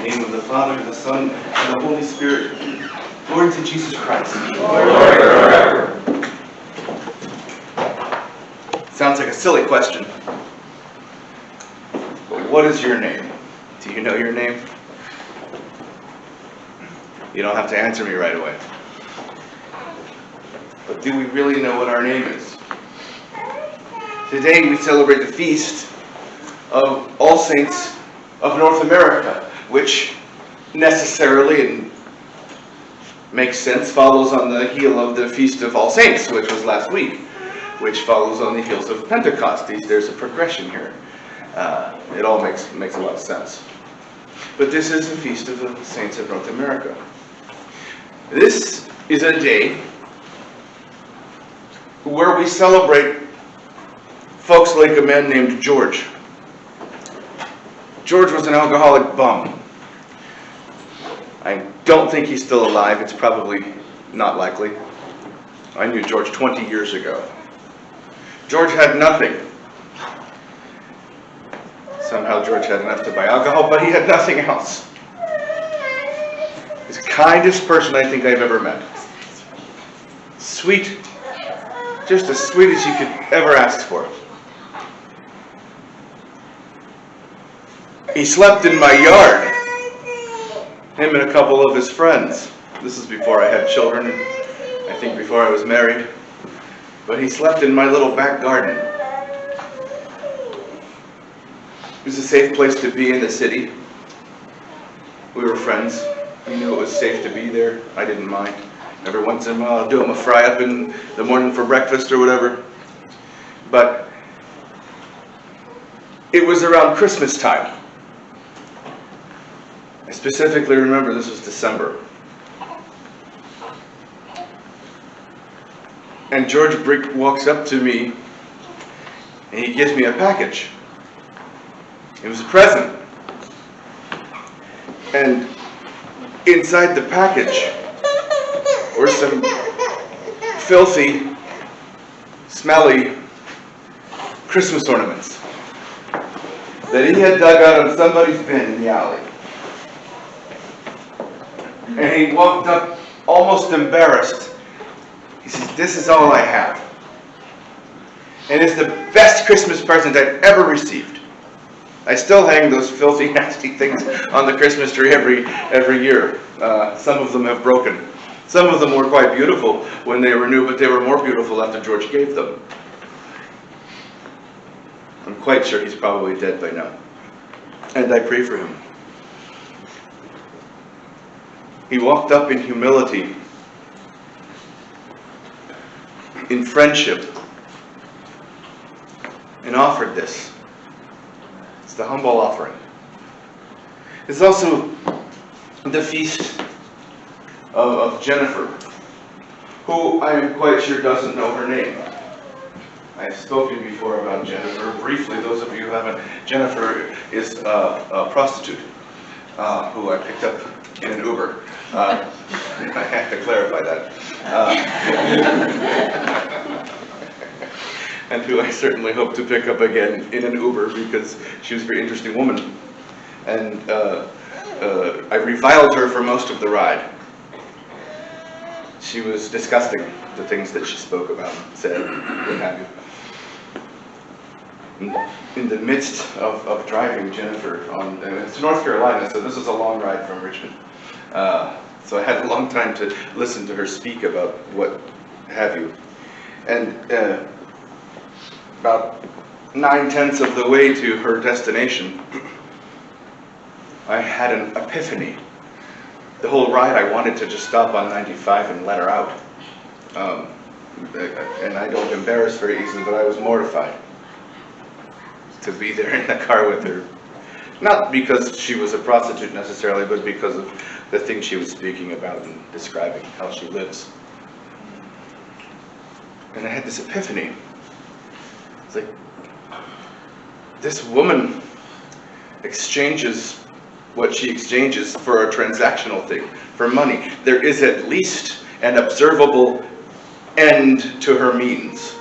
In the name of the Father, the Son, and the Holy Spirit. Glory to Jesus Christ. Sounds like a silly question. But what is your name? Do you know your name? You don't have to answer me right away. But do we really know what our name is? Today we celebrate the feast of All Saints of North America, which necessarily, and makes sense, follows on the heel of the Feast of All Saints, which was last week, which follows on the heels of Pentecost. There's a progression here. It all makes a lot of sense. But this is the Feast of the Saints of North America. This is a day where we celebrate folks like a man named George. George was an alcoholic bum. I don't think he's still alive. It's probably not likely. I knew George 20 years ago. George had nothing. Somehow George had enough to buy alcohol, but he had nothing else. He's the kindest person I think I've ever met. Sweet. Just as sweet as you could ever ask for. He slept in my yard. Him and a couple of his friends. This is before I had children, I think before I was married. But he slept in my little back garden. It was a safe place to be in the city. We were friends. He knew it was safe to be there. I didn't mind. Every once in a while I'll do him a fry up in the morning for breakfast or whatever. But it was around Christmas time. I specifically remember this was December. And George Brick walks up to me and he gives me a package. It was a present. And inside the package were some filthy, smelly Christmas ornaments that he had dug out of somebody's bin in the alley. And he walked up almost embarrassed. He says, "This is all I have. And it's the best Christmas present I've ever received." I still hang those filthy, nasty things on the Christmas tree every year. Some of them have broken. Some of them were quite beautiful when they were new, but they were more beautiful after George gave them. I'm quite sure he's probably dead by now. And I pray for him. He walked up in humility, in friendship, and offered this. It's the humble offering. It's also the feast of Jennifer, who I am quite sure doesn't know her name. I've spoken before about Jennifer. Briefly, those of you who haven't, Jennifer is a prostitute who I picked up in an Uber. I have to clarify that. And who I certainly hope to pick up again in an Uber because she was a very interesting woman. And I reviled her for most of the ride. She was disgusting, the things that she spoke about, said, what have you. In the midst of driving Jennifer it's North Carolina, so this is a long ride from Richmond. So I had a long time to listen to her speak about what have you. And about 9/10 of the way to her destination, I had an epiphany. The whole ride I wanted to just stop on 95 and let her out. And I don't embarrass very easily, but I was mortified to be there in the car with her. Not because she was a prostitute necessarily, but because of the things she was speaking about and describing how she lives. And I had this epiphany. It's like, this woman exchanges what she exchanges for a transactional thing, for money. There is at least an observable end to her means.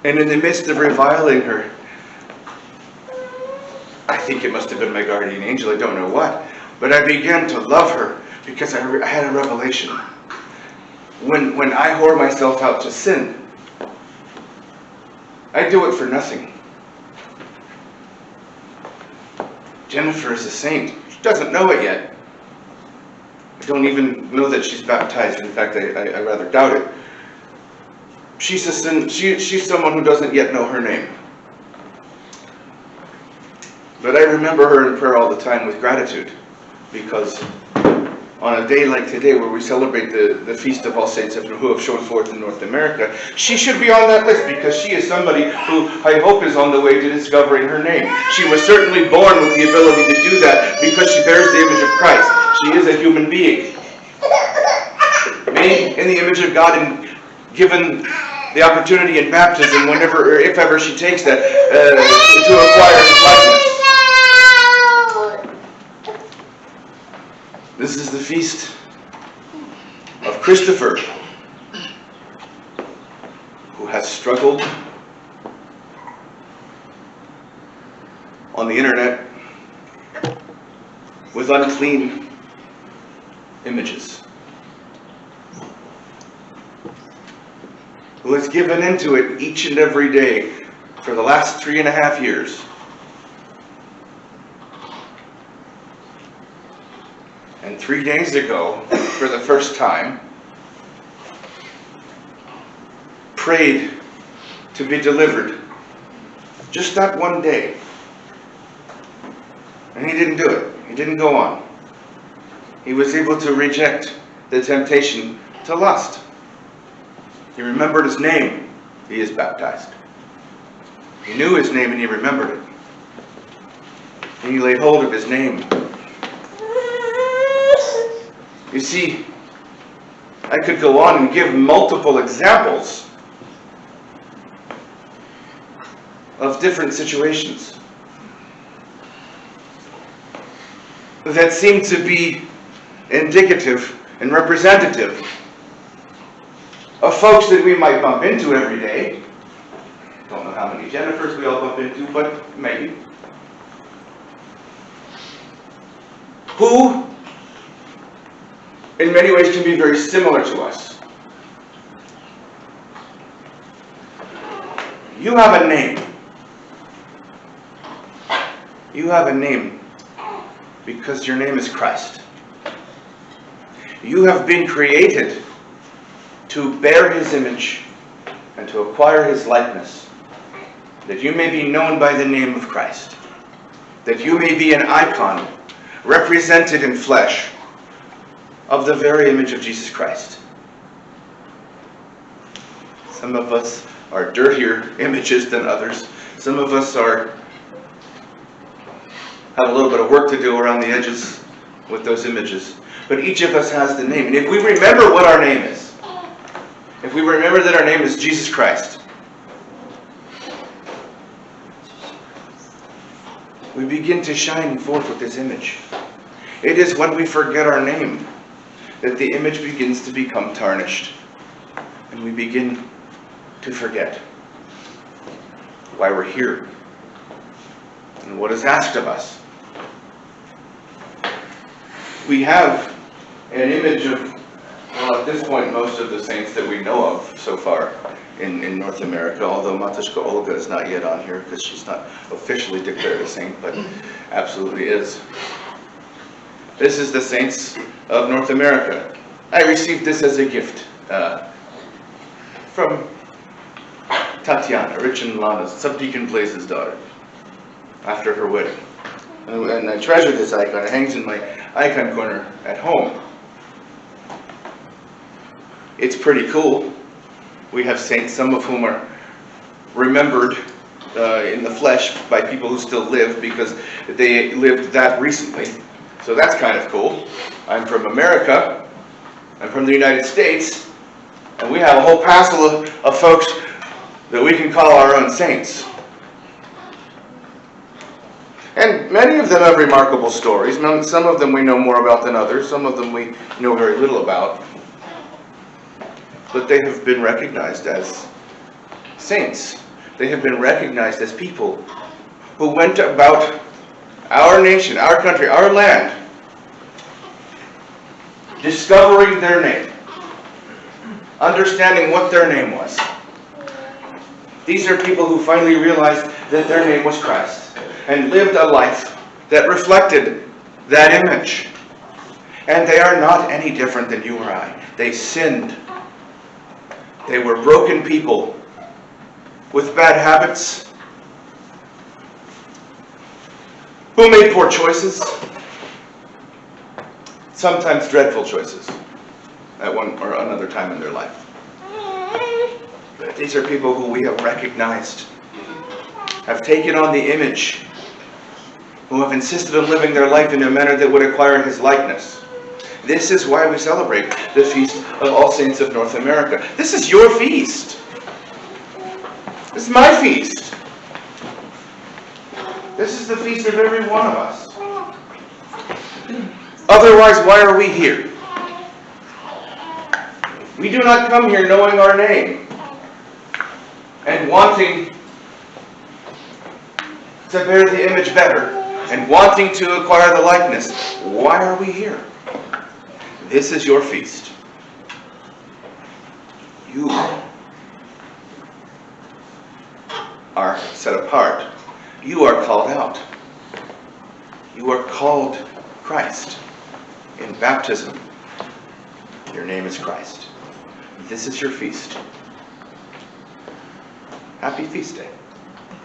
And in the midst of reviling her, I think it must have been my guardian angel, I don't know what. But I began to love her because I had a revelation. When I whore myself out to sin, I do it for nothing. Jennifer is a saint. She doesn't know it yet. I don't even know that she's baptized. In fact, I rather doubt it. She's someone who doesn't yet know her name. But I remember her in prayer all the time with gratitude, because on a day like today where we celebrate the Feast of All Saints who have shown forth in North America, she should be on that list because she is somebody who I hope is on the way to discovering her name. She was certainly born with the ability to do that because she bears the image of Christ. She is a human being, made in the image of God and given the opportunity in baptism, whenever or if ever she takes that, to acquire his likeness. This is the feast of Christopher, who has struggled on the internet with unclean images, who has given into it each and every day for the last 3.5 years. And 3 days ago, for the first time, prayed to be delivered. Just that one day. And he didn't do it. He didn't go on. He was able to reject the temptation to lust. He remembered his name. He is baptized. He knew his name and he remembered it. And he laid hold of his name. You see, I could go on and give multiple examples of different situations that seem to be indicative and representative of folks that we might bump into every day. Don't know how many Jennifers we all bump into, but maybe. Who, in many ways, can be very similar to us. You have a name. You have a name because your name is Christ. You have been created to bear his image and to acquire his likeness, that you may be known by the name of Christ, that you may be an icon represented in flesh of the very image of Jesus Christ. Some of us are dirtier images than others. Some of us have a little bit of work to do around the edges with those images. But each of us has the name. And if we remember what our name is, if we remember that our name is Jesus Christ, we begin to shine forth with this image. It is when we forget our name that the image begins to become tarnished. And we begin to forget why we're here and what is asked of us. We have an image of, well, at this point, most of the saints that we know of so far in North America, although Matушka Olga is not yet on here because she's not officially declared a saint, but absolutely is. This is the saints of North America. I received this as a gift from Tatiana, Rich and Lana's, Subdeacon Blaze's daughter, after her wedding. And I treasure this icon. It hangs in my icon corner at home. It's pretty cool. We have saints, some of whom are remembered in the flesh by people who still live because they lived that recently. So that's kind of cool. I'm from America. I'm from the United States. And we have a whole passel of folks that we can call our own saints. And many of them have remarkable stories. Some of them we know more about than others. Some of them we know very little about. But they have been recognized as saints. They have been recognized as people who went about our nation, our country, our land, discovering their name, understanding what their name was. These are people who finally realized that their name was Christ and lived a life that reflected that image. And they are not any different than you or I. They sinned. They were broken people with bad habits, who made poor choices, sometimes dreadful choices at one or another time in their life. But these are people who we have recognized, have taken on the image, who have insisted on living their life in a manner that would acquire His likeness. This is why we celebrate the Feast of All Saints of North America. This is your feast. This is my feast. This is the feast of every one of us. Otherwise, why are we here? We do not come here knowing our name and wanting to bear the image better and wanting to acquire the likeness. Why are we here? This is your feast. You are set apart. You are called out. You are called Christ. In baptism, your name is Christ. This is your feast. Happy feast day.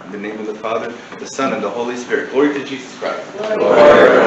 In the name of the Father, the Son, and the Holy Spirit. Glory to Jesus Christ. Glory.